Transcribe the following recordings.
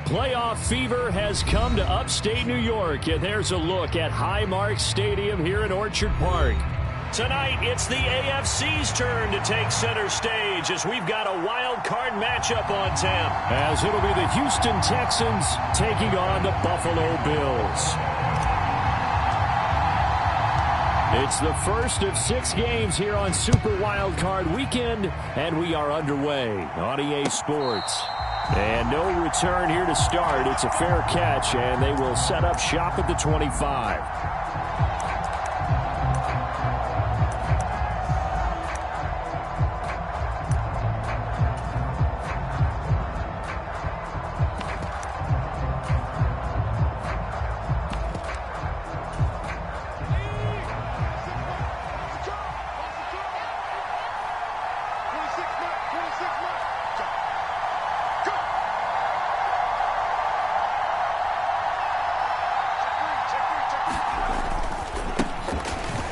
Playoff fever has come to upstate New York, and there's a look at Highmark Stadium here in Orchard Park. Tonight, it's the AFC's turn to take center stage as we've got a wild card matchup on tap. As it'll be the Houston Texans taking on the Buffalo Bills. It's the first of 6 games here on Super Wild Card Weekend, and we are underway on EA Sports. And no return here to start. It's a fair catch, and they will set up shop at the 25.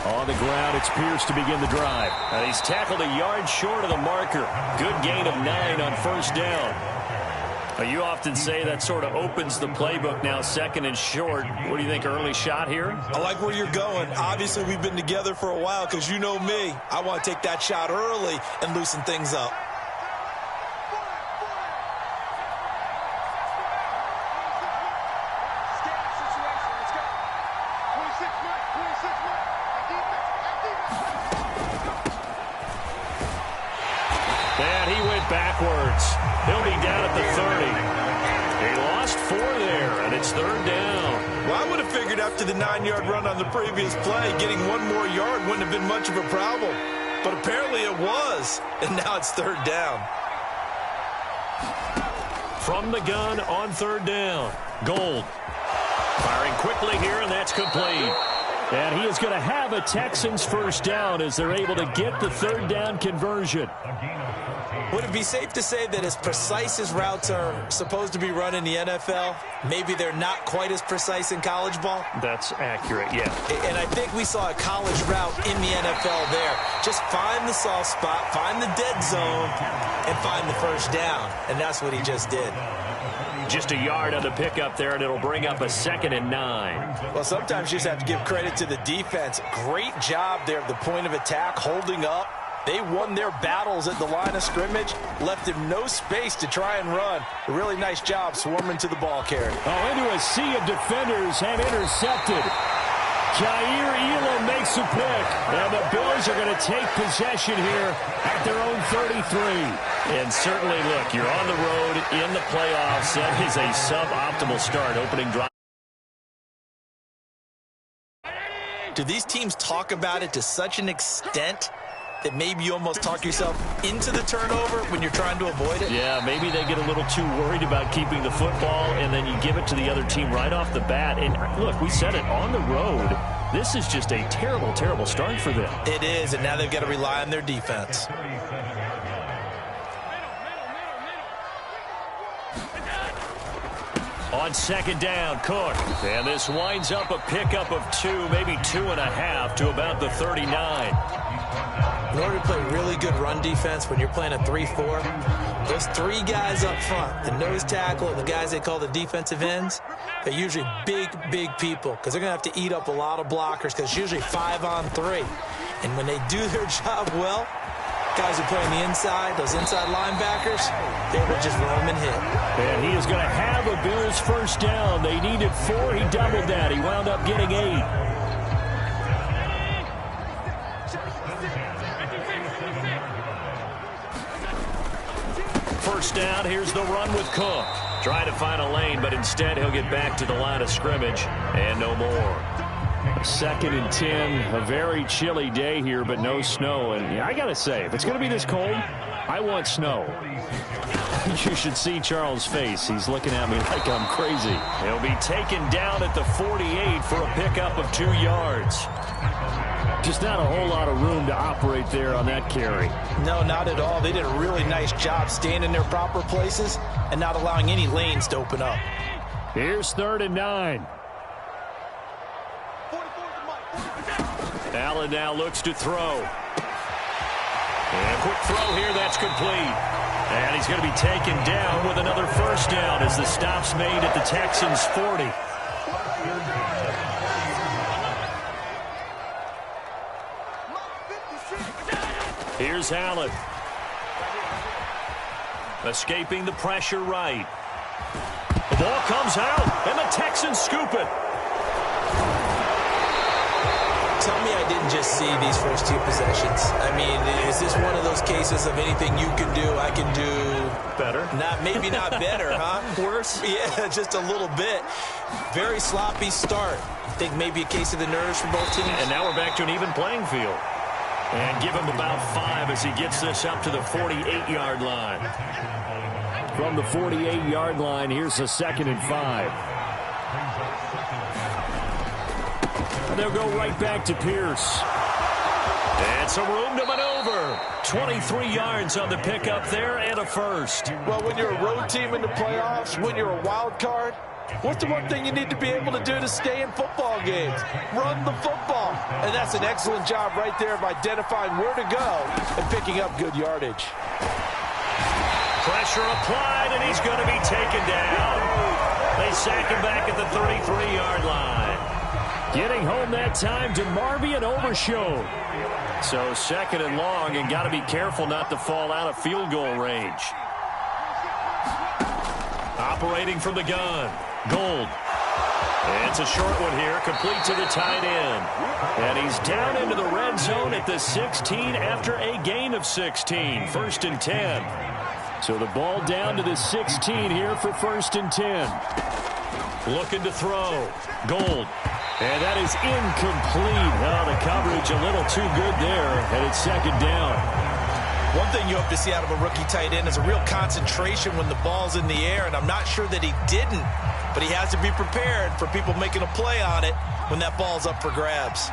On the ground, it's Pierce to begin the drive. He's tackled a yard short of the marker. Good gain of 9 on first down. You often say that sort of opens the playbook now, second and short. What do you think, early shot here? I like where you're going. Obviously, we've been together for a while because you know me. I want to take that shot early and loosen things up. Backwards. He'll be down at the 30. He lost 4 there, and it's 3rd down. Well, I would have figured after the 9-yard run on the previous play, getting 1 more yard wouldn't have been much of a problem. But apparently it was, and now it's 3rd down. From the gun on 3rd down. Gold. Firing quickly here, and that's complete. And he is going to have a Texans first down as they're able to get the 3rd down conversion. Would it be safe to say that as precise as routes are supposed to be run in the NFL, maybe they're not quite as precise in college ball? That's accurate, yeah. And I think we saw a college route in the NFL there. Just find the soft spot, find the dead zone, and find the first down. And that's what he just did. Just a yard on the pickup there, and it'll bring up a 2nd and 9. Well, sometimes you just have to give credit to the defense. Great job there at the point of attack, holding up. They won their battles at the line of scrimmage, left him no space to try and run. A really nice job swarming to the ball carrier. Oh, into a sea of defenders and intercepted. Jair Elam makes a pick, and the Bills are going to take possession here at their own 33. And certainly, look, you're on the road in the playoffs. That is a suboptimal start, opening drive. Do these teams talk about it to such an extent that maybe you almost talk yourself into the turnover when you're trying to avoid it? Yeah, maybe they get a little too worried about keeping the football, and then you give it to the other team right off the bat. And look, we said it, on the road, this is just a terrible, terrible start for them. It is, and now they've got to rely on their defense. On 2nd down, Cook. And this winds up a pickup of 2, maybe 2.5 to about the 39. In order to play really good run defense when you're playing a 3-4, those 3 guys up front, the nose tackle and the guys they call the defensive ends, they're usually big, big people because they're going to have to eat up a lot of blockers because it's usually 5 on 3. And when they do their job well, guys who play on the inside, those inside linebackers, they will just roam and hit. And he is going to have a Bills first down. They needed 4. He doubled that. He wound up getting 8. First down, here's the run with Cook. Trying to find a lane, but instead he'll get back to the line of scrimmage and no more. 2nd and 10, a very chilly day here, but no snow. And I got to say, if it's going to be this cold, I want snow. You should see Charles' face. He's looking at me like I'm crazy. He'll be taken down at the 48 for a pickup of 2 yards. Just not a whole lot of room to operate there on that carry. No, not at all. They did a really nice job staying in their proper places and not allowing any lanes to open up. Here's 3rd and 9. Allen now looks to throw. And a quick throw here, that's complete. And he's going to be taken down with another first down as the stop's made at the Texans' 40. Here's Allen. Escaping the pressure right. The ball comes out, and the Texans scoop it. Tell me I didn't just see these first two possessions. I mean, is this one of those cases of anything you can do, I can do better? Maybe not better, huh? Worse? Yeah, just a little bit. Very sloppy start. I think maybe a case of the nerves for both teams. And now we're back to an even playing field. And give him about 5 as he gets this up to the 48-yard line. From the 48-yard line, here's a 2nd and 5. And they'll go right back to Pierce. And some room to maneuver. 23 yards on the pickup there and a first. Well, when you're a road team in the playoffs, when you're a wild card, what's the one thing you need to be able to do to stay in football games? Run the football. And that's an excellent job right there of identifying where to go and picking up good yardage. Pressure applied, and he's going to be taken down. They sack him back at the 33-yard line. Getting home that time to Marvy and Overshow. So 2nd and long, and got to be careful not to fall out of field goal range. Operating from the gun. Gold. It's a short one here, complete to the tight end. And he's down into the red zone at the 16 after a gain of 16. 1st and 10. So the ball down to the 16 here for 1st and 10. Looking to throw. Gold. And that is incomplete. Oh, the coverage a little too good there, and it's 2nd down. One thing you hope to see out of a rookie tight end is a real concentration when the ball's in the air, and I'm not sure that he didn't, but he has to be prepared for people making a play on it when that ball's up for grabs.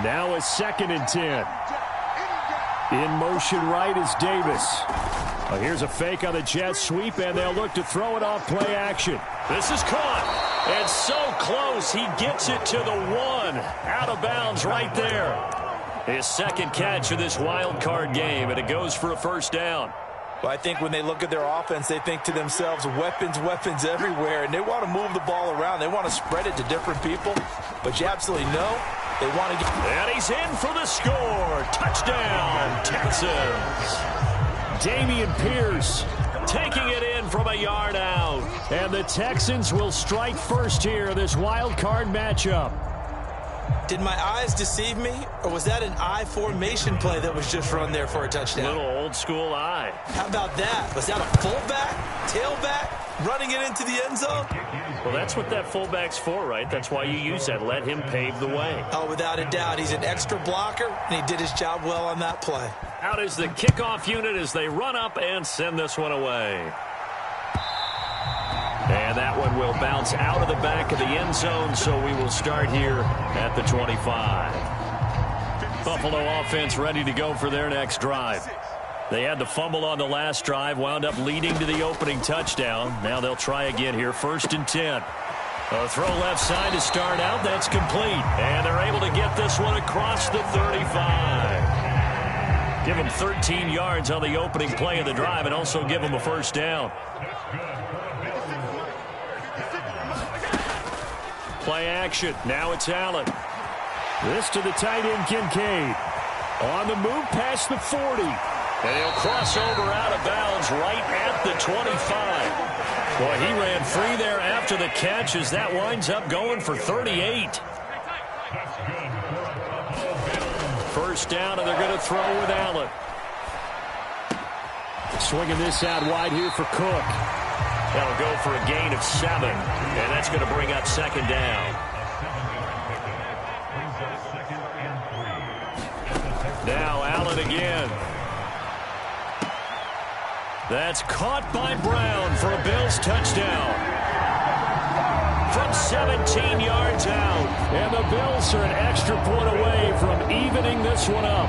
Now a 2nd and 10. In motion right is Davis. Well, here's a fake on the jet sweep, and they'll look to throw it off play action. This is caught, and so close. He gets it to the 1. Out of bounds right there. His 2nd catch of this wild card game, and it goes for a first down. Well, I think when they look at their offense, they think to themselves, weapons, weapons everywhere, and they want to move the ball around. They want to spread it to different people, but you absolutely know they want to get... And he's in for the score. Touchdown, Texans. Dameon Pierce taking it in from a yard out. And the Texans will strike first here, this wild card matchup. Did my eyes deceive me, or was that an I formation play that was just run there for a touchdown? Little old school I. How about that? Was that a fullback, tailback, running it into the end zone? Well, that's what that fullback's for, right? That's why you use that. Let him pave the way. Oh, without a doubt. He's an extra blocker, and he did his job well on that play. Out is the kickoff unit as they run up and send this one away. And that one will bounce out of the back of the end zone, so we will start here at the 25. Buffalo offense ready to go for their next drive. They had the fumble on the last drive, wound up leading to the opening touchdown. Now they'll try again here, 1st and 10. A throw left side to start out. That's complete. And they're able to get this one across the 35. Give them 13 yards on the opening play of the drive and also give them a first down. Play action. Now it's Allen. This to the tight end, Kincaid. On the move past the 40. And he'll cross over out of bounds right at the 25. Boy, he ran free there after the catch as that winds up going for 38. First down, and they're going to throw with Allen. Swinging this out wide here for Cook. That'll go for a gain of 7, and that's going to bring up 2nd down. Now Allen again. That's caught by Brown for a Bills touchdown. From 17 yards out. And the Bills are an extra point away from evening this one up.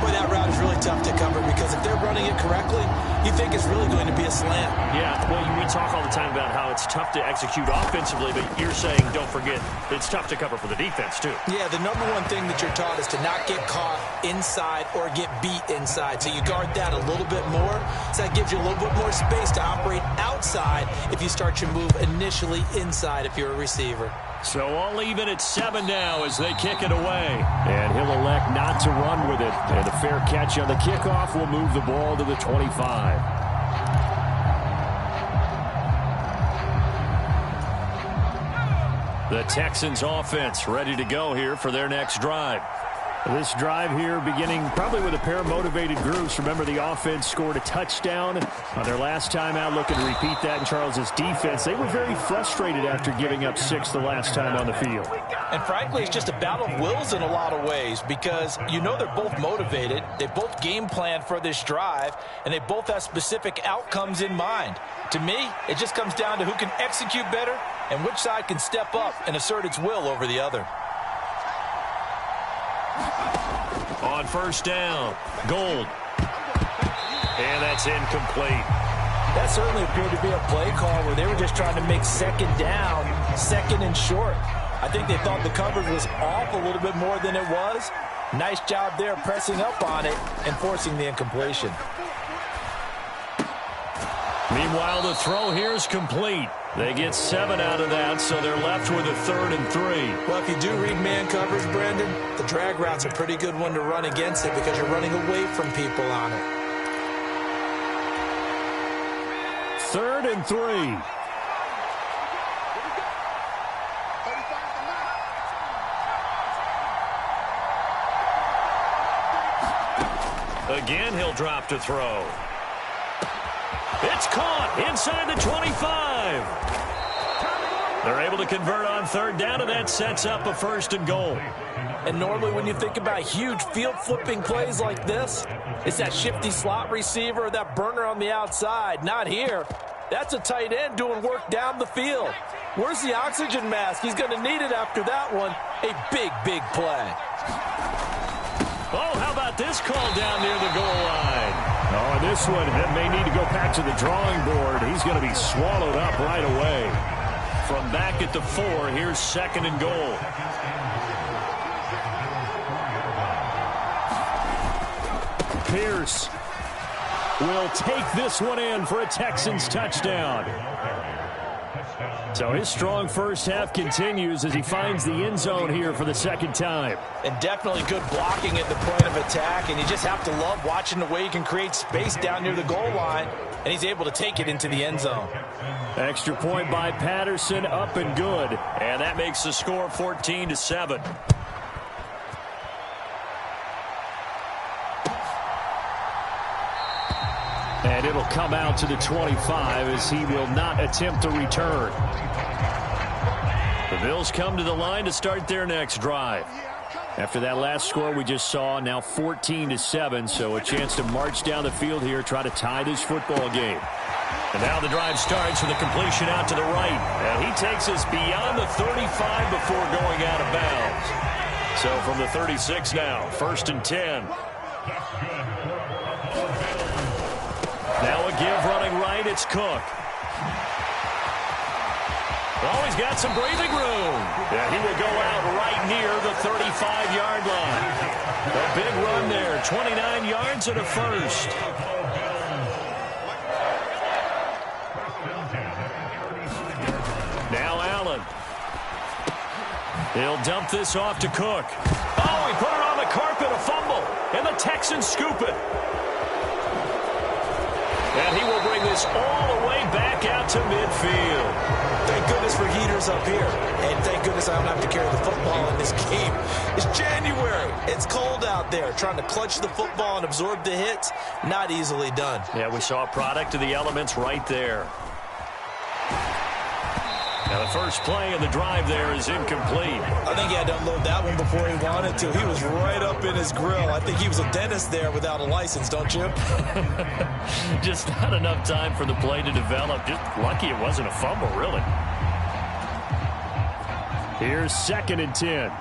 Boy, that route is really tough to cover because if they're running it correctly, you think it's really going to be a slant. Yeah, well, we talk all the time about how it's tough to execute offensively, but you're saying, don't forget, it's tough to cover for the defense, too. Yeah, the number one thing that you're taught is to not get caught inside or get beat inside. So you guard that a little bit more. So that gives you a little bit more space to operate outside if you start your move initially inside if you're a receiver. So all even at 7 now as they kick it away. And he'll elect not to run with it. And a fair catch on the kickoff will move the ball to the 25. The Texans offense ready to go here for their next drive. This drive here beginning probably with a pair of motivated groups. Remember, the offense scored a touchdown on their last time out, looking to repeat that in Charles's defense. They were very frustrated after giving up 6 the last time on the field. And frankly, it's just a battle of wills in a lot of ways because you know they're both motivated. They both game planned for this drive, and they both have specific outcomes in mind. To me, it just comes down to who can execute better and which side can step up and assert its will over the other. On first down, Gold. And that's incomplete. That certainly appeared to be a play call where they were just trying to make second down, second and short. I think they thought the coverage was off a little bit more than it was. Nice job there pressing up on it and forcing the incompletion. Meanwhile, the throw here is complete. They get 7 out of that, so they're left with a 3rd and 3. Well, if you do read man coverage, Brandon, the drag route's a pretty good one to run against it because you're running away from people on it. 3rd and 3. Again, he'll drop to throw. It's caught inside the 25. They're able to convert on 3rd down, and that sets up a 1st and goal. And normally when you think about huge field-flipping plays like this, it's that shifty slot receiver or that burner on the outside. Not here. That's a tight end doing work down the field. Where's the oxygen mask? He's going to need it after that one. A big, big play. Oh, how about this call down near the goal line? Oh, this one may need to go back to the drawing board. He's going to be swallowed up right away. From back at the 4, here's 2nd and goal. Pierce will take this one in for a Texans touchdown. So his strong first half continues as he finds the end zone here for the 2nd time. And definitely good blocking at the point of attack, and you just have to love watching the way he can create space down near the goal line, and he's able to take it into the end zone. Extra point by Patterson, up and good. And that makes the score 14-7. And it'll come out to the 25 as he will not attempt a return. The Bills come to the line to start their next drive. After that last score we just saw, now 14-7, so a chance to march down the field here, try to tie this football game. And now the drive starts with a completion out to the right. And he takes us beyond the 35 before going out of bounds. So from the 36 now, 1st and 10. Now a give running right, it's Cook. Oh, he's got some breathing room. Yeah, he will go out right near the 35-yard line. A big run there, 29 yards and a 1st. Now Allen. He'll dump this off to Cook. Oh, he put it on the carpet, a fumble. And the Texans scoop it. And he will bring this all the way back out to midfield. Thank goodness for heaters up here. And thank goodness I don't have to carry the football in this game. It's January. It's cold out there. Trying to clutch the football and absorb the hits, not easily done. Yeah, we saw a product of the elements right there. Now the first play of the drive there is incomplete. I think he had to unload that one before he wanted to. He was right up in his grill. I think he was a dentist there without a license, don't you? Just not enough time for the play to develop. Just lucky it wasn't a fumble, really. Here's 2nd and 10.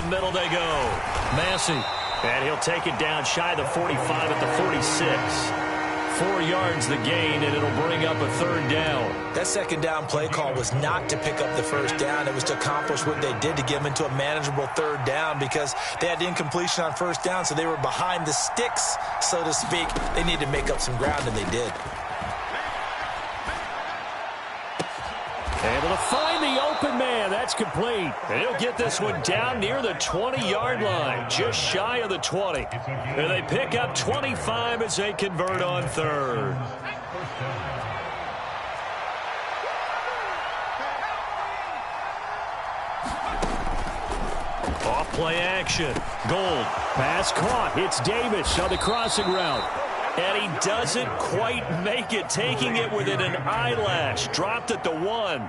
the middle they go. Massey. And he'll take it down shy of the 45 at the 46. 4 yards the gain, and it'll bring up a third down. That second down play call was not to pick up the first down. It was to accomplish what they did to get them into a manageable third down because they had incompletion on first down, so they were behind the sticks, so to speak. They needed to make up some ground, and they did. Able to find the open man. That's complete. And he'll get this one down near the 20-yard line, just shy of the 20. And they pick up 25 as they convert on third. Off play action. Gold. Pass caught. It's Davis on the crossing route. And he doesn't quite make it, taking it within an eyelash. Dropped at the 1.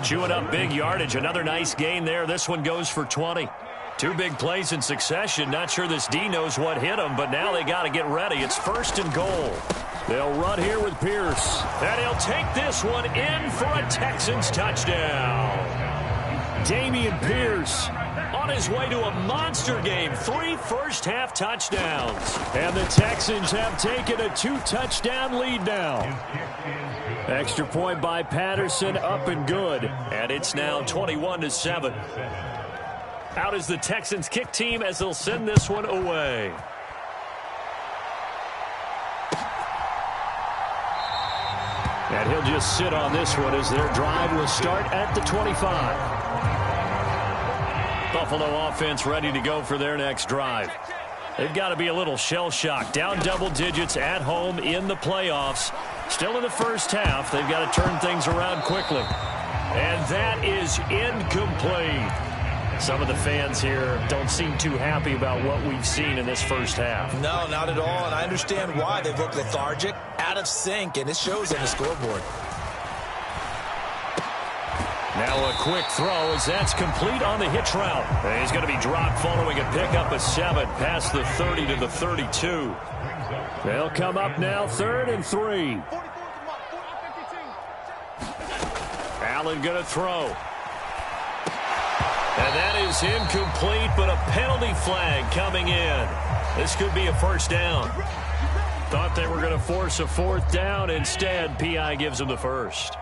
Chewing up big yardage. Another nice gain there. This one goes for 20. 2 big plays in succession. Not sure this D knows what hit him, but now they got to get ready. It's 1st and goal. They'll run here with Pierce. And he'll take this one in for a Texans touchdown. Dameon Pierce on his way to a monster game. 3 first-half touchdowns. And the Texans have taken a 2-touchdown lead now. Extra point by Patterson, up and good. And it's now 21-7. Out is the Texans kick team as they'll send this one away. And he'll just sit on this one as their drive will start at the 25. Buffalo offense ready to go for their next drive. They've got to be a little shell-shocked. Down double digits at home in the playoffs. Still in the first half. They've got to turn things around quickly. And that is incomplete. Some of the fans here don't seem too happy about what we've seen in this first half. No, not at all, and I understand why. They've looked lethargic, out of sync, and it shows on the scoreboard. Now a quick throw as that's complete on the hitch route. And he's going to be dropped following a pickup of 7 past the 30 to the 32. They'll come up now 3rd and 3. Allen going to throw. And that is incomplete, but a penalty flag coming in. This could be a first down. Thought they were going to force a 4th down. Instead, P.I. gives them the first.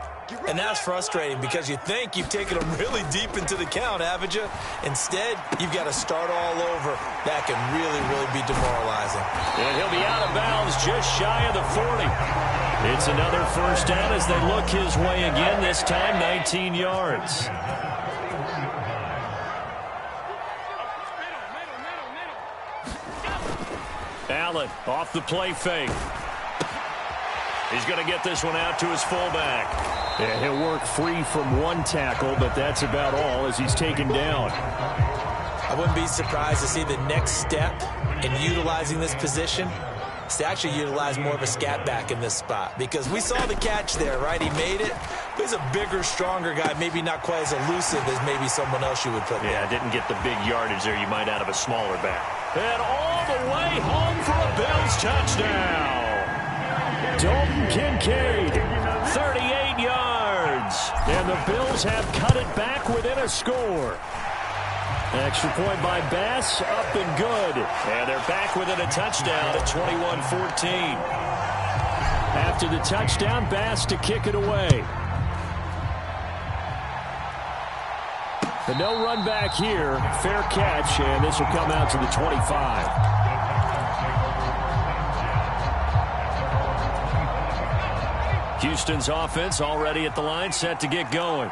And that's frustrating because you think you've taken them really deep into the count, haven't you? Instead, you've got to start all over. That can really, really be demoralizing. And he'll be out of bounds just shy of the 40. It's another first down as they look his way again, this time 19 yards. Allen off the play fake. He's going to get this one out to his fullback. And he'll work free from 1 tackle, but that's about all as he's taken down. I wouldn't be surprised to see the next step in utilizing this position is to actually utilize more of a scat back in this spot. Because we saw the catch there, right? He made it. But he's a bigger, stronger guy, maybe not quite as elusive as maybe someone else you would put there. Yeah, didn't get the big yardage there you might out of a smaller back. And all the way home for a Bills touchdown. Dalton Kincaid, 38 yards. And the Bills have cut it back within a score. Extra point by Bass, up and good. And they're back within a touchdown at 21-14. After the touchdown, Bass to kick it away. The no run back here, fair catch, and this will come out to the 25. Houston's offense already at the line, set to get going.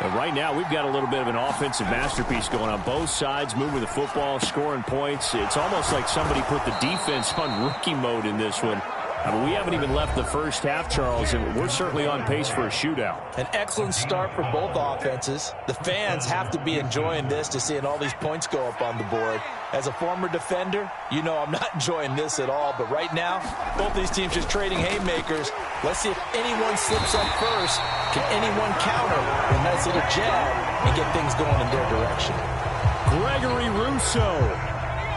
And right now, we've got a little bit of an offensive masterpiece going on. Both sides moving the football, scoring points. It's almost like somebody put the defense on rookie mode in this one. I mean, we haven't even left the first half, Charles, and we're certainly on pace for a shootout. An excellent start for both offenses. The fans have to be enjoying this to seeing all these points go up on the board. As a former defender, you know I'm not enjoying this at all. But right now, both these teams just trading haymakers. Let's see if anyone slips up first. Can anyone counter a nice little jab and get things going in their direction? Gregory Rousseau.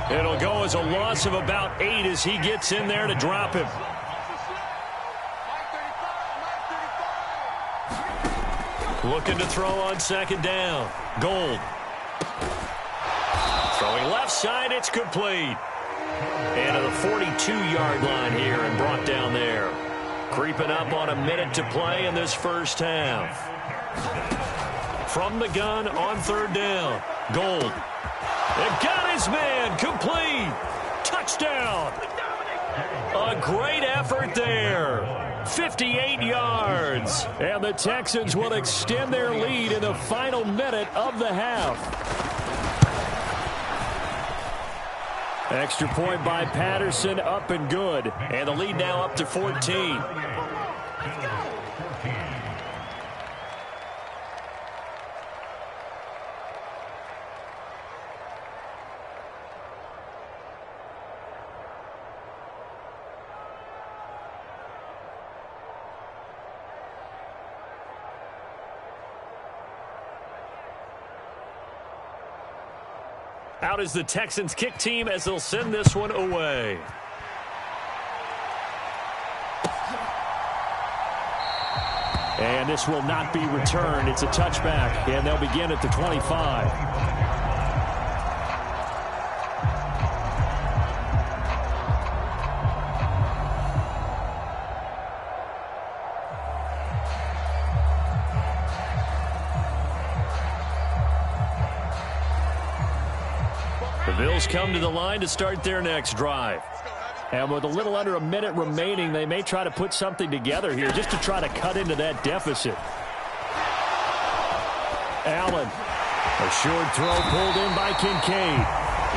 It'll go as a loss of about 8 as he gets in there to drop him. Looking to throw on second down. Gold. Going left side, it's complete. And to the 42-yard line here and brought down there. Creeping up on a minute to play in this first half. From the gun on third down. Gold. They've got his man. Complete. Touchdown. A great effort there. 58 yards. And the Texans will extend their lead in the final minute of the half. Extra point by Patterson, up and good. And the lead now up to 14. Out is the Texans kick team as they'll send this one away. And this will not be returned. It's a touchback, and they'll begin at the 25. The Bills come to the line to start their next drive. And with a little under a minute remaining, they may try to put something together here just to try to cut into that deficit. Allen, a short throw pulled in by Kincaid.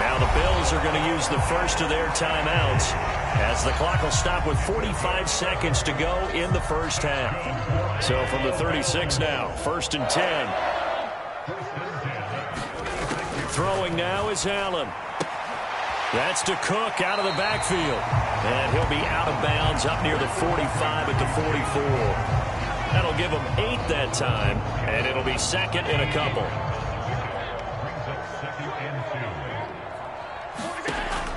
Now the Bills are going to use the first of their timeouts as the clock will stop with 45 seconds to go in the first half. So from the 36 now, 1st and 10. Throwing now is Allen. That's to Cook out of the backfield. And he'll be out of bounds up near the 45 at the 44. That'll give him 8 that time, and it'll be second in a couple.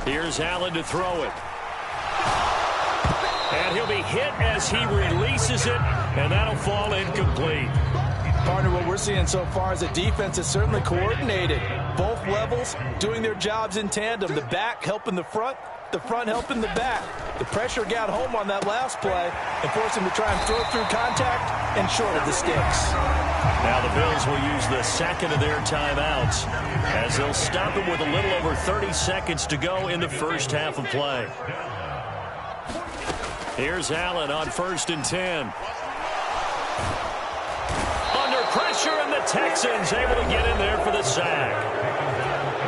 Here's Allen to throw it. And he'll be hit as he releases it, and that'll fall incomplete. Partner, what we're seeing so far is the defense is certainly coordinated. Both levels doing their jobs in tandem. The back helping the front helping the back. The pressure got home on that last play and forced him to try and throw through contact and short of the sticks. Now the Bills will use the second of their timeouts as they'll stop him with a little over 30 seconds to go in the first half of play. Here's Allen on 1st and 10. Pressure, and the Texans able to get in there for the sack.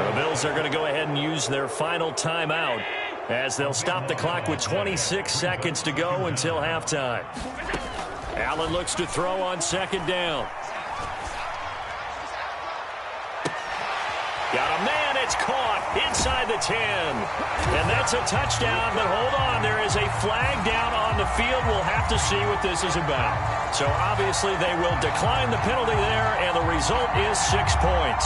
The Bills are going to go ahead and use their final timeout as they'll stop the clock with 26 seconds to go until halftime. Allen looks to throw on 2nd down. Got a man, it's caught inside the 10. And that's a touchdown, but hold on, there is a flag down on the field. We'll have to see what this is about. So obviously they will decline the penalty there, and the result is 6 points.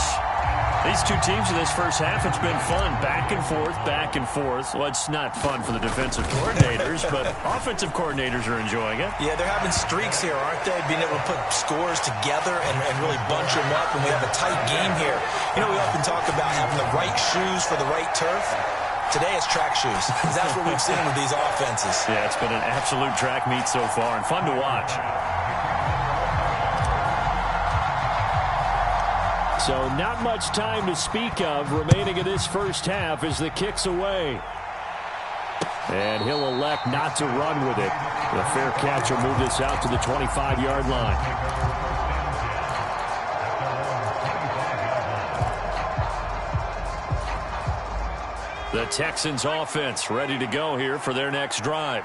These two teams in this first half, it's been fun. Back and forth, back and forth. Well, it's not fun for the defensive coordinators, but offensive coordinators are enjoying it. Yeah, they're having streaks here, aren't they? Being able to put scores together and really bunch them up, and we have a tight game here. You know, we often talk about having the right shoes for the right turf. Today it's track shoes. That's what we've seen with these offenses. Yeah, it's been an absolute track meet so far and fun to watch. So not much time to speak of remaining in this first half as the kick's away. And he'll elect not to run with it. The fair catch will move this out to the 25-yard line. The Texans offense ready to go here for their next drive.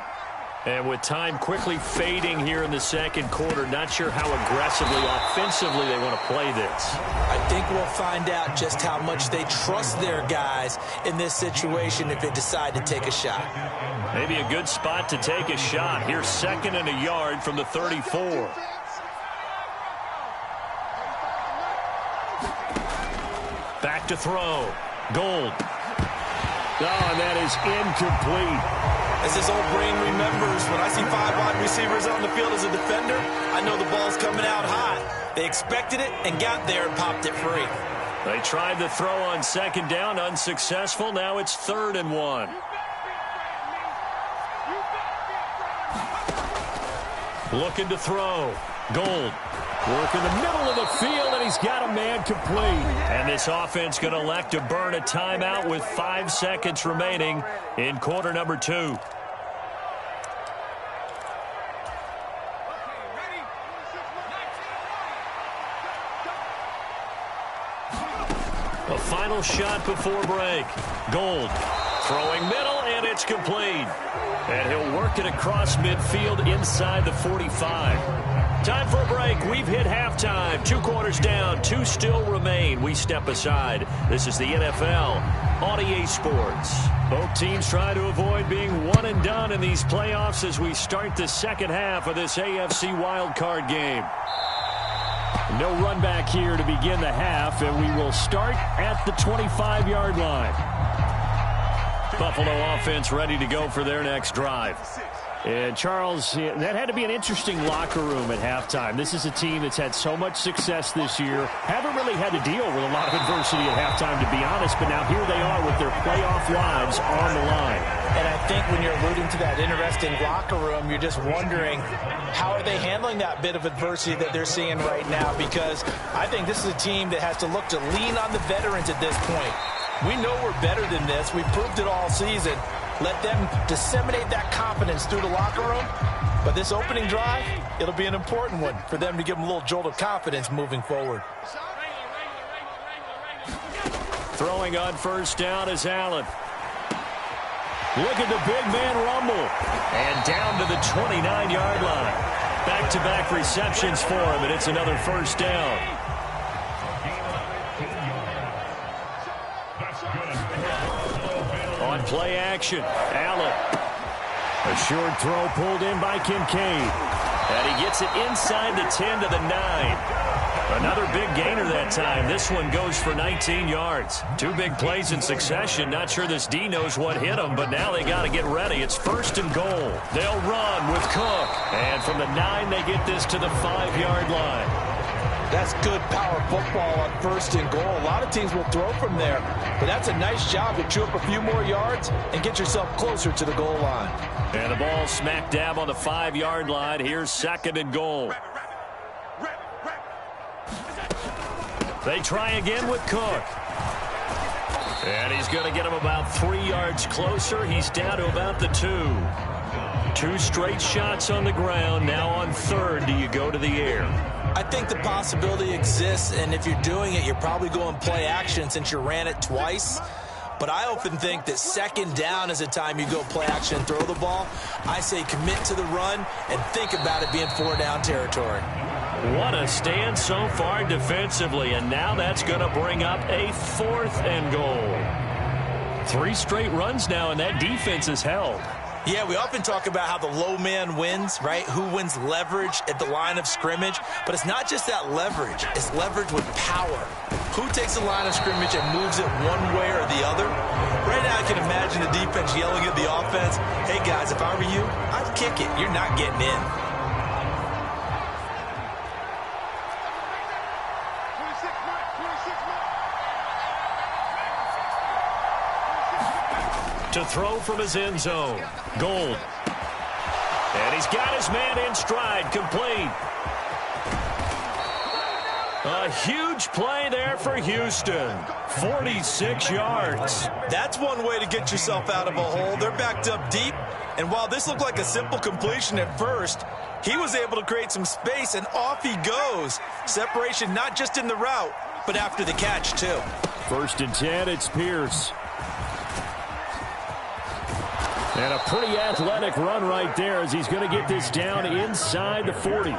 And with time quickly fading here in the second quarter, not sure how aggressively, offensively they want to play this. I think we'll find out just how much they trust their guys in this situation if they decide to take a shot. Maybe a good spot to take a shot. Here's 2nd and a yard from the 34. Back to throw. Gold. Oh, and that is incomplete. As his old brain remembers, when I see 5 wide receivers on the field as a defender, I know the ball's coming out high. They expected it and got there and popped it free. They tried the throw on second down, unsuccessful. Now it's 3rd and 1. Looking to throw. Gold. Work in the middle of the field, and he's got a man complete. And this offense going to elect to burn a timeout with 5 seconds remaining in quarter number 2. A final shot before break. Gold throwing middle, and it's complete. And he'll work it across midfield inside the 45. Time for a break. We've hit halftime. 2 quarters down. 2 still remain. We step aside. This is the NFL on EA Sports. Both teams try to avoid being one and done in these playoffs as we start the second half of this AFC wildcard game. No run back here to begin the half, and we will start at the 25-yard line. Buffalo offense ready to go for their next drive. And, Charles, that had to be an interesting locker room at halftime. This is a team that's had so much success this year. Haven't really had to deal with a lot of adversity at halftime, to be honest, but now here they are with their playoff lives on the line. And I think when you're alluding to that interesting locker room, you're just wondering how are they handling that bit of adversity that they're seeing right now, because I think this is a team that has to look to lean on the veterans at this point. We know we're better than this. We proved it all season. Let them disseminate that confidence through the locker room. But this opening drive, it'll be an important one for them to give them a little jolt of confidence moving forward. Throwing on first down is Allen. Look at the big man rumble. And down to the 29-yard line. Back-to-back receptions for him, and it's another first down. On play action, Allen. A short throw pulled in by Kincaid. And he gets it inside the 10 to the 9. Another big gainer that time. This one goes for 19 yards. 2 big plays in succession. Not sure this D knows what hit him, but now they got to get ready. It's 1st and goal. They'll run with Cook. And from the 9, they get this to the 5-yard line. That's good power football on 1st and goal. A lot of teams will throw from there, but that's a nice job to chew up a few more yards and get yourself closer to the goal line. And the ball smack dab on the 5-yard line. Here's 2nd and goal. They try again with Cook. And he's going to get him about 3 yards closer. He's down to about the 2. 2 straight shots on the ground. Now on 3rd, do you go to the air? I think the possibility exists, and if you're doing it, you're probably going play action since you ran it twice. But I often think that 2nd down is a time you go play action and throw the ball. I say commit to the run and think about it being 4-down territory. What a stand so far defensively, and now that's going to bring up a 4th and goal. 3 straight runs now, and that defense is held. Yeah, we often talk about how the low man wins, right? Who wins leverage at the line of scrimmage. But it's not just that leverage. It's leverage with power. Who takes the line of scrimmage and moves it one way or the other? Right now, I can imagine the defense yelling at the offense, hey, guys, if I were you, I'd kick it. You're not getting in. To throw from his end zone. Gold. And he's got his man in stride. Complete. A huge play there for Houston. 46 yards. That's one way to get yourself out of a hole. They're backed up deep. And while this looked like a simple completion at first, he was able to create some space, and off he goes. Separation not just in the route, but after the catch, too. 1st and 10, it's Pierce. And a pretty athletic run right there as he's going to get this down inside the 40.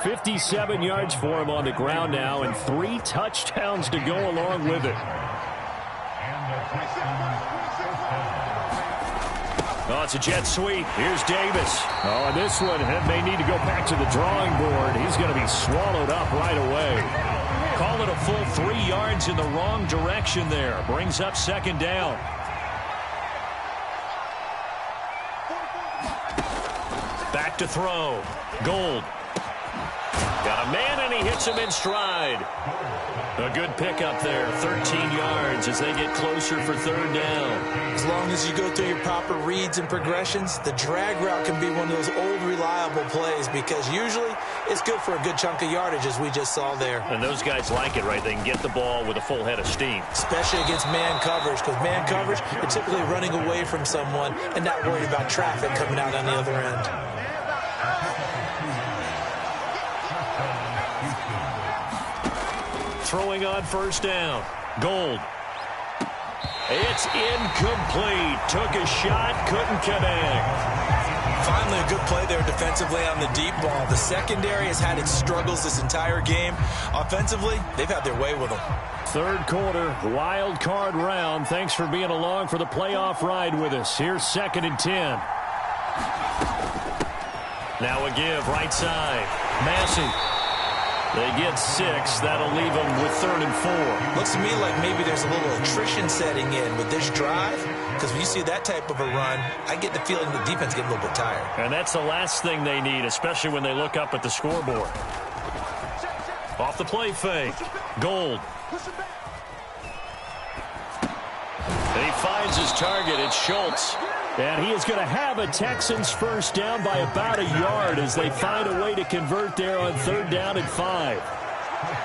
57 yards for him on the ground now, and 3 touchdowns to go along with it. Oh, it's a jet sweep. Here's Davis. Oh, and this one may need to go back to the drawing board. He's going to be swallowed up right away. Call it a full 3 yards in the wrong direction there. Brings up 2nd down. Back to throw. Gold. Got a man, and he hits him in stride. A good pickup there, 13 yards as they get closer for third down. As long as you go through your proper reads and progressions, the drag route can be one of those old reliable plays because usually it's good for a good chunk of yardage, as we just saw there. And those guys like it, right? They can get the ball with a full head of steam. Especially against man coverage, because man coverage, you're typically running away from someone and not worried about traffic coming out on the other end. Throwing on first down. Gold. It's incomplete. Took a shot, couldn't connect. Finally a good play there defensively on the deep ball. The secondary has had its struggles this entire game. Offensively, they've had their way with them. Third quarter, wild card round. Thanks for being along for the playoff ride with us. Here's 2nd and 10. Now a give, right side. Massey. They get 6. That'll leave them with 3rd and 4. Looks to me like maybe there's a little attrition setting in with this drive, because when you see that type of a run, I get the feeling the defense getting a little bit tired. And that's the last thing they need, especially when they look up at the scoreboard. Off the play fake. Gold. And he finds his target. It's Schultz. And he is going to have a Texans first down by about a yard as they find a way to convert there on 3rd down and 5.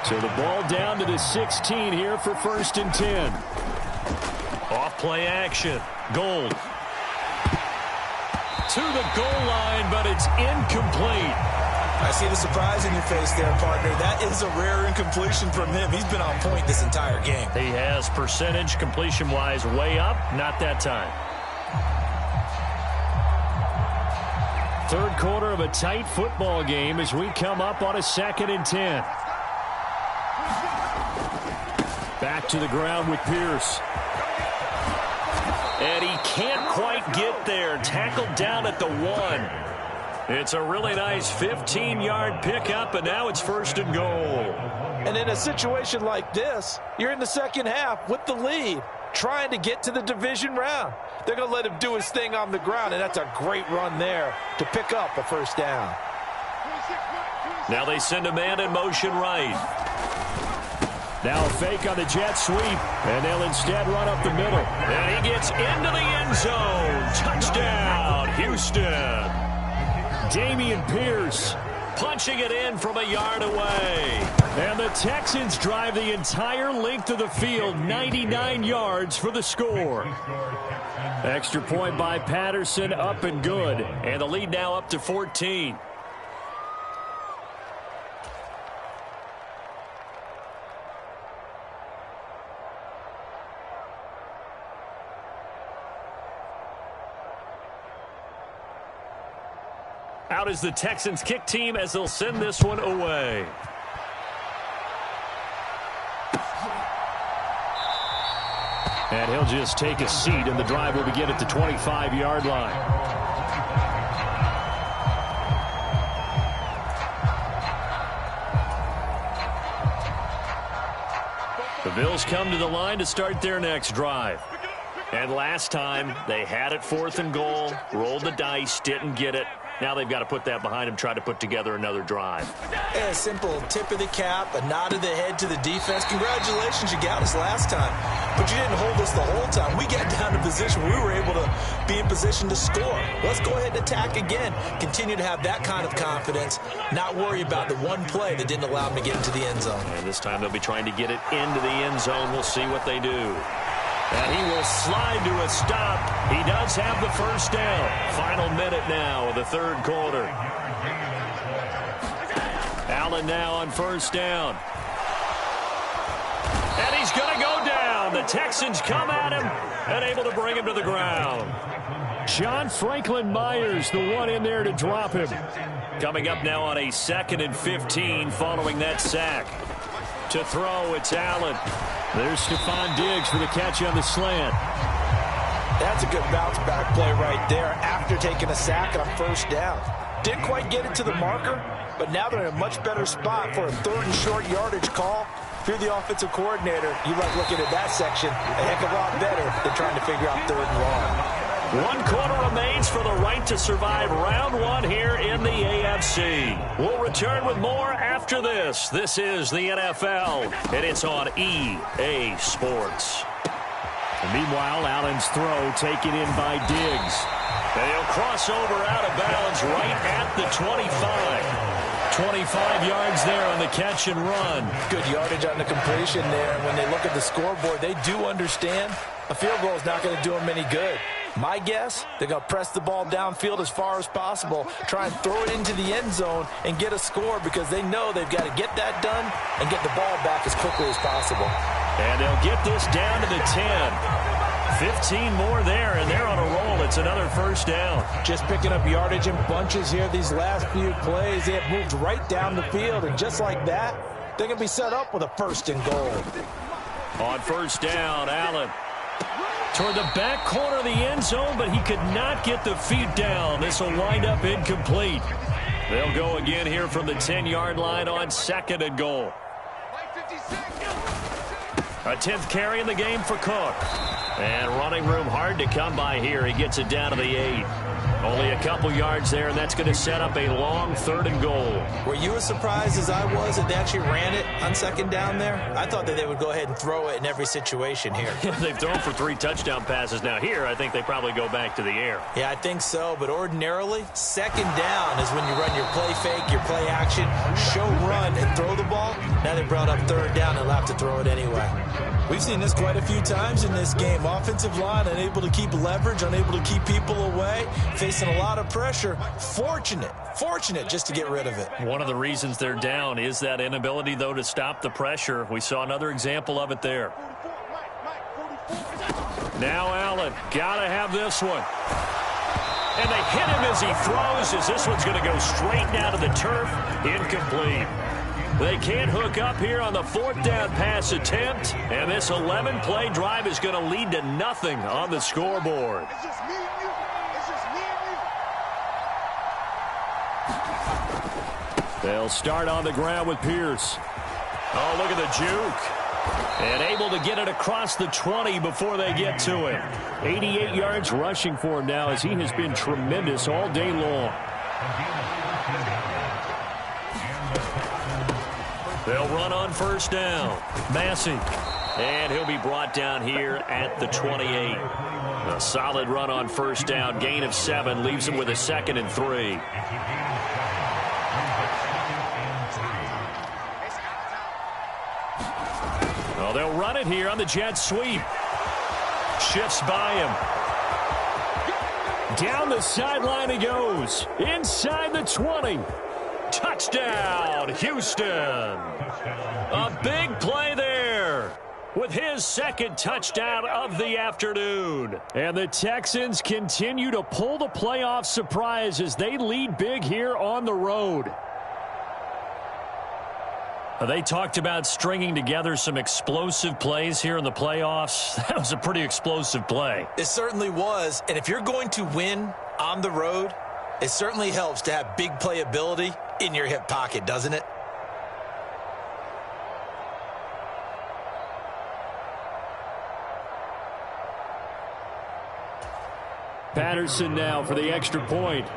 So the ball down to the 16 here for 1st and 10. Off play action. Gold. To the goal line, but it's incomplete. I see the surprise in your face there, partner. That is a rare incompletion from him. He's been on point this entire game. He has percentage completion-wise way up. Not that time. Third quarter of a tight football game as we come up on a 2nd and 10. Back to the ground with Pierce. And he can't quite get there. Tackled down at the 1. It's a really nice 15-yard pickup, and now it's 1st and goal. And in a situation like this, you're in the second half with the lead, trying to get to the division round. They're going to let him do his thing on the ground, and that's a great run there to pick up a first down. Now they send a man in motion right. Now a fake on the jet sweep, and they'll instead run up the middle. And he gets into the end zone. Touchdown, Houston. Dameon Pierce punching it in from a yard away. And the Texans drive the entire length of the field, 99 yards for the score. Extra point by Patterson, up and good. And the lead now up to 14. Out is the Texans kick team as they'll send this one away. And he'll just take a seat, and the drive will begin at the 25-yard line. The Bills come to the line to start their next drive. And last time, they had it 4th and goal, rolled the dice, didn't get it. Now they've got to put that behind them, try to put together another drive. Yeah, a simple tip of the cap, a nod of the head to the defense. Congratulations, you got us last time. But you didn't hold us the whole time. We got down to position where we were able to be in position to score. Let's go ahead and attack again. Continue to have that kind of confidence. Not worry about the one play that didn't allow them to get into the end zone. And this time they'll be trying to get it into the end zone. We'll see what they do. And he will slide to a stop. He does have the first down. Final minute now of the third quarter. Allen now on first down. And he's going to go down. The Texans come at him and able to bring him to the ground. John Franklin Myers, the one in there to drop him. Coming up now on a 2nd and 15 following that sack. To throw, it's Allen. There's Stephon Diggs for the catch on the slant. That's a good bounce-back play right there after taking a sack on first down. Didn't quite get it to the marker, but now they're in a much better spot for a 3rd and short yardage call. If you're the offensive coordinator, you like looking at that section a heck of a lot better than trying to figure out 3rd and long. 1 quarter remains for the right to survive round 1 here in the AFC. We'll return with more after this. This is the NFL, and it's on EA Sports. And meanwhile, Allen's throw taken in by Diggs. And he'll cross over out of bounds right at the 25. 25 yards there on the catch and run. Good yardage on the completion there. And when they look at the scoreboard, they do understand a field goal is not going to do them any good. My guess, they're going to press the ball downfield as far as possible, try and throw it into the end zone and get a score because they know they've got to get that done and get the ball back as quickly as possible. And they'll get this down to the 10. 15 more there, and they're on a roll. It's another first down. Just picking up yardage in bunches here these last few plays. They have moved right down the field, and just like that, they're going to be set up with a first and goal. On first down, Allen toward the back corner of the end zone, but he could not get the feet down. This will wind up incomplete. They'll go again here from the 10-yard line on second and goal. A 10th carry in the game for Cook. And running room hard to come by here. He gets it down to the 8. Only a couple yards there, and that's going to set up a long third and goal. Were you as surprised as I was that they actually ran it on second down there? I thought that they would go ahead and throw it in every situation here. They've thrown for 3 touchdown passes. Now here, I think they probably go back to the air. Yeah, I think so, but ordinarily, second down is when you run your play fake, your play action, show run, and throw the ball. Now they brought up third down and they'll have to throw it anyway. We've seen this quite a few times in this game. Offensive line unable to keep leverage, unable to keep people away, facing a lot of pressure. Fortunate just to get rid of it. One of the reasons they're down is that inability, though, to stop the pressure. We saw another example of it there. Now Allen, gotta have this one. And they hit him as he throws, as this one's going to go straight down to the turf. Incomplete. They can't hook up here on the 4th down pass attempt, and this 11-play drive is going to lead to nothing on the scoreboard. They'll start on the ground with Pierce. Oh, look at the juke. And able to get it across the 20 before they get to him. 88 yards rushing for him now, as he has been tremendous all day long. They'll run on first down. Massey. And he'll be brought down here at the 28. A solid run on first down. Gain of 7 leaves him with a 2nd and 3. Oh, they'll run it here on the jet sweep. Shifts by him. Down the sideline he goes. Inside the 20. Touchdown, Houston. A big play there with his 2nd touchdown of the afternoon. And the Texans continue to pull the playoff surprise as they lead big here on the road. They talked about stringing together some explosive plays here in the playoffs. That was a pretty explosive play. It certainly was. And if you're going to win on the road, it certainly helps to have big playability in your hip pocket, doesn't it? Patterson now for the extra point.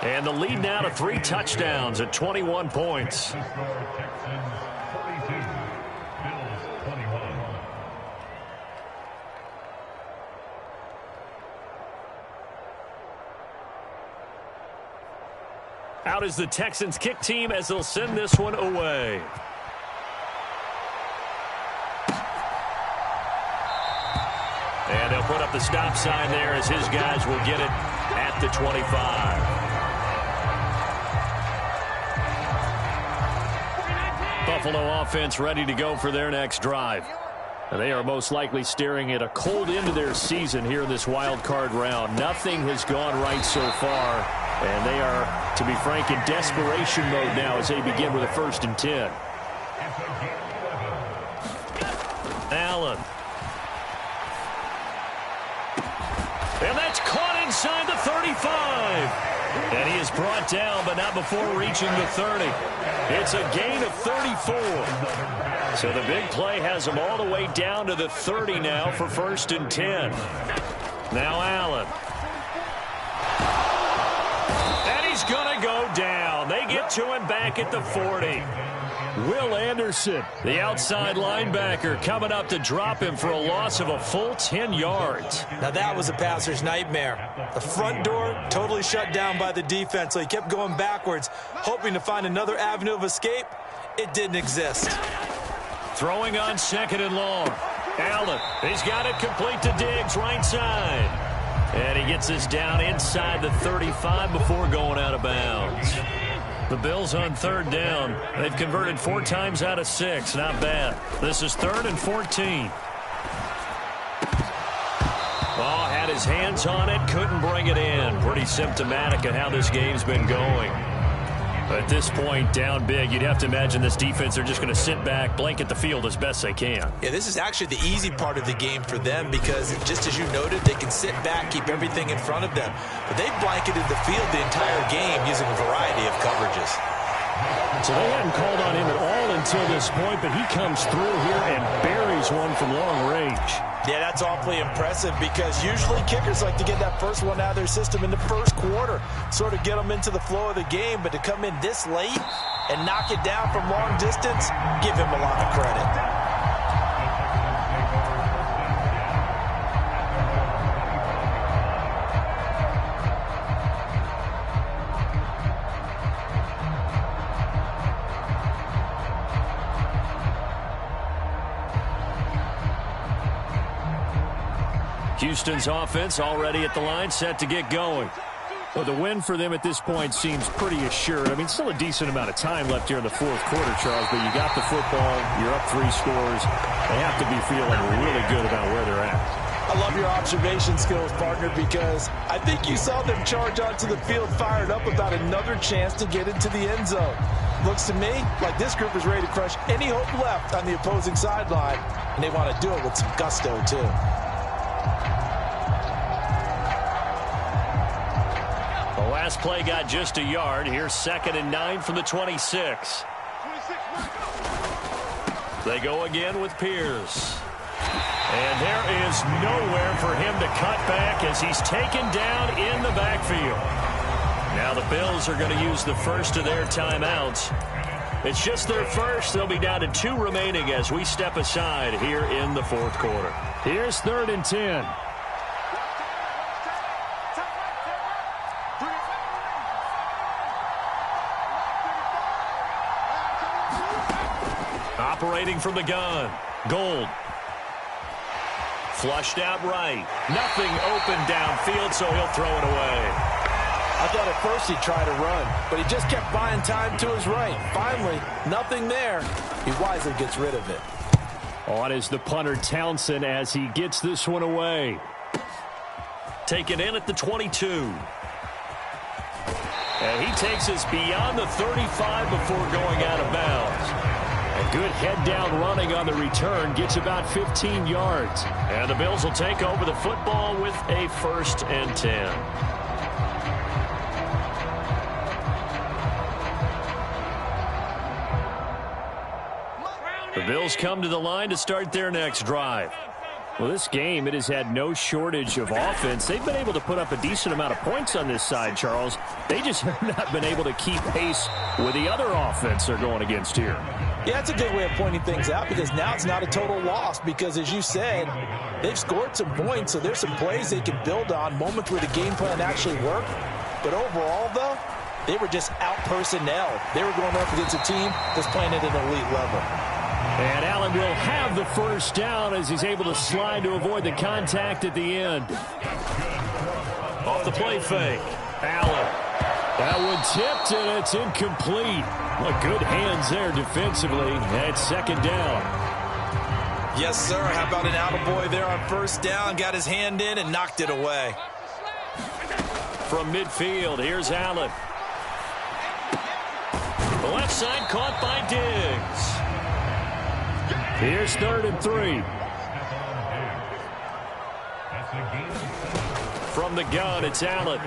And the lead now to 3 touchdowns at 21 points. Out is the Texans kick team as they'll send this one away. And they'll put up the stop sign there as his guys will get it at the 25. Buffalo offense ready to go for their next drive. And they are most likely staring at a cold end to their season here in this wild card round. Nothing has gone right so far. And they are, to be frank, in desperation mode now as they begin with a 1st and 10. Allen. And that's caught inside the 35. And he is brought down, but not before reaching the 30. It's a gain of 34. So the big play has him all the way down to the 30 now for 1st and 10. Now Allen. And he's going to go down. They get to him back at the 40. Will Anderson, the outside linebacker, coming up to drop him for a loss of a full 10 yards. Now that was a passer's nightmare. The front door totally shut down by the defense, so he kept going backwards, hoping to find another avenue of escape. It didn't exist. Throwing on 2nd and long. Allen, he's got it complete to Diggs, right side. And he gets this down inside the 35 before going out of bounds. The Bills on 3rd down. They've converted 4 times out of 6. Not bad. This is 3rd and 14. Ball had his hands on it, couldn't bring it in. Pretty symptomatic of how this game's been going. But at this point, down big, you'd have to imagine this defense are just going to sit back, blanket the field as best they can. Yeah, this is actually the easy part of the game for them because, just as you noted, they can sit back, keep everything in front of them. But they've blanketed the field the entire game using a variety of coverages. So they hadn't called on him at all until this point, but he comes through here and buries one from long range. Yeah, that's awfully impressive because usually kickers like to get that first one out of their system in the first quarter, sort of get them into the flow of the game, but to come in this late and knock it down from long distance, give him a lot of credit. Houston's offense already at the line, set to get going. Well, the win for them at this point seems pretty assured. I mean, still a decent amount of time left here in the 4th quarter, Charles, but you got the football, you're up 3 scores. They have to be feeling really good about where they're at. I love your observation skills, partner, because I think you saw them charge onto the field fired up about another chance to get into the end zone. Looks to me like this group is ready to crush any hope left on the opposing sideline, and they want to do it with some gusto, too. The last play got just a yard. Here's 2nd and 9 from the 26. They go again with Pierce. And there is nowhere for him to cut back as he's taken down in the backfield. Now the Bills are going to use the first of their timeouts. It's just their first. They'll be down to 2 remaining as we step aside here in the 4th quarter. Here's 3rd and 10. Operating from the gun. Gold. Flushed out right. Nothing open downfield, so he'll throw it away. I thought at first he'd try to run, but he just kept buying time to his right. Finally, nothing there. He wisely gets rid of it. On is the punter, Townsend, as he gets this one away. Taken in at the 22. And he takes us beyond the 35 before going out of bounds. A good head-down running on the return, gets about 15 yards. And the Bills will take over the football with a 1st and 10. The Bills come to the line to start their next drive. Well, this game, it has had no shortage of offense. They've been able to put up a decent amount of points on this side, Charles. They just have not been able to keep pace with the other offense they're going against here. Yeah, that's a good way of pointing things out because now it's not a total loss because, as you said, they've scored some points, so there's some plays they can build on, moments where the game plan actually worked. But overall, though, they were just out-personnel. They were going up against a team that's playing at an elite level. And Allen will have the first down as he's able to slide to avoid the contact at the end. Off the play fake. Allen. That one tipped, and it's incomplete. Well, good hands there defensively. And 2nd down. Yes, sir. How about an attaboy there on 1st down? Got his hand in and knocked it away. From midfield, here's Allen. The left side caught by Diggs. Here's 3rd and 3. From the gun, it's Allen.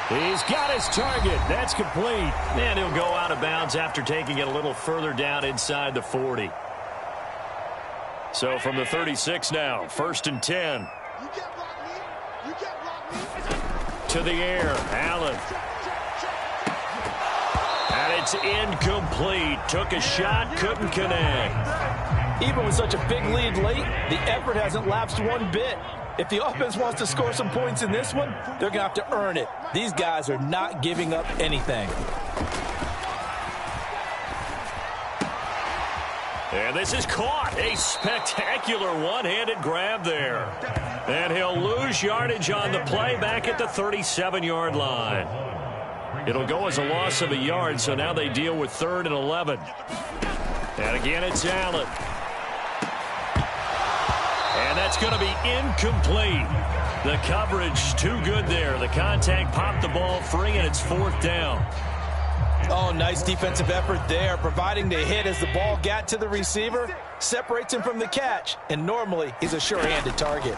He's got his target. That's complete. And he'll go out of bounds after taking it a little further down inside the 40. So from the 36 now, 1st and 10. To the air, Allen. And it's incomplete. Took a shot, couldn't connect. Even with such a big lead late, the effort hasn't lapsed one bit. If the offense wants to score some points in this one, they're going to have to earn it. These guys are not giving up anything. And this is caught. A spectacular one-handed grab there. And he'll lose yardage on the play back at the 37-yard line. It'll go as a loss of a yard, so now they deal with 3rd and 11. And again, it's Allen. And that's going to be incomplete. The coverage too good there. The contact popped the ball free, and it's 4th down. Oh, nice defensive effort there, providing the hit as the ball got to the receiver, separates him from the catch, and normally he's a sure-handed target.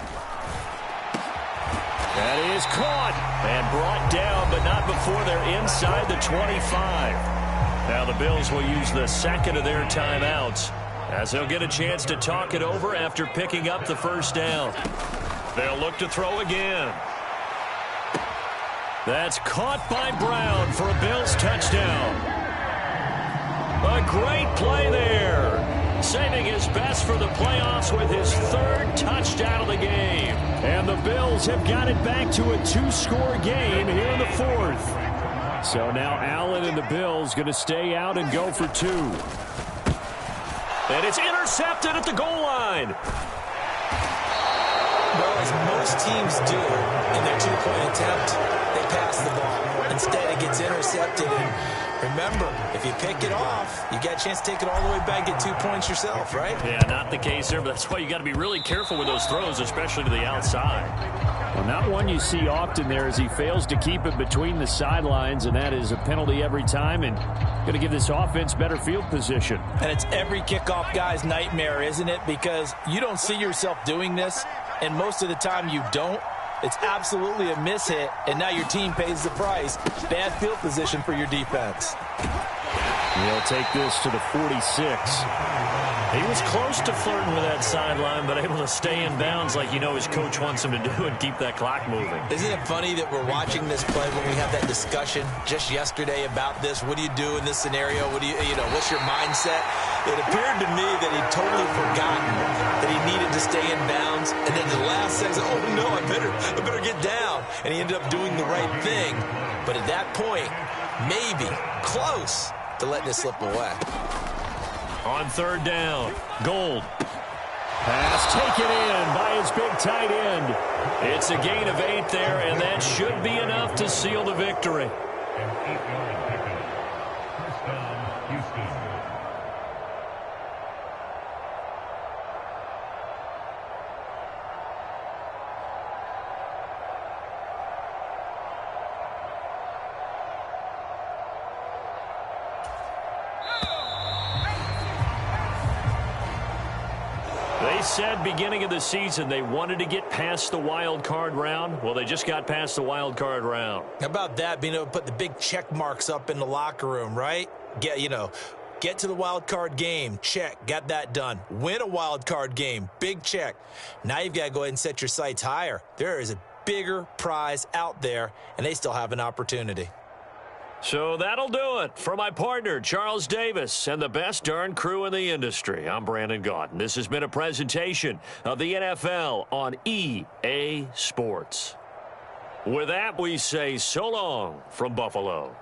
That is caught and brought down, but not before they're inside the 25. Now the Bills will use the second of their timeouts as they'll get a chance to talk it over after picking up the 1st down. They'll look to throw again. That's caught by Brown for a Bills touchdown. A great play there. Saving his best for the playoffs with his 3rd touchdown of the game. And the Bills have got it back to a 2-score game here in the 4th. So now Allen and the Bills going to stay out and go for 2. And it's intercepted at the goal line. Well, as most teams do in their 2-point attempt, they pass the ball. Instead, it gets intercepted. And remember, if you pick it off, you got a chance to take it all the way back, get 2 points yourself, right? Yeah, not the case there, but that's why you got to be really careful with those throws, especially to the outside. Well, not one you see often there as he fails to keep it between the sidelines, and that is a penalty every time, and going to give this offense better field position. And it's every kickoff guy's nightmare, isn't it? Because you don't see yourself doing this, and most of the time you don't. It's absolutely a mishit, and now your team pays the price. Bad field position for your defense. He'll take this to the 46. He was close to flirting with that sideline, but able to stay in bounds like you know his coach wants him to do and keep that clock moving. Isn't it funny that we're watching this play when we have that discussion just yesterday about this? What do you do in this scenario? What do you know, what's your mindset? It appeared to me that he'd totally forgotten that he needed to stay in bounds. And then the last second, oh no, I better get down. And he ended up doing the right thing. But at that point, maybe close to letting it slip away. On 3rd down, Gold. Pass taken in by his big tight end. It's a gain of 8 there, and that should be enough to seal the victory. They said beginning of the season they wanted to get past the wild card round. Well, they just got past the wild card round. How about that, being able to put the big check marks up in the locker room, right? Get to the wild card game, check, got that done. Win a wild card game, big check. Now you've got to go ahead and set your sights higher. There is a bigger prize out there, and they still have an opportunity. So that'll do it for my partner, Charles Davis, and the best darn crew in the industry. I'm Brandon Gaudin. This has been a presentation of the NFL on EA Sports. With that, we say so long from Buffalo.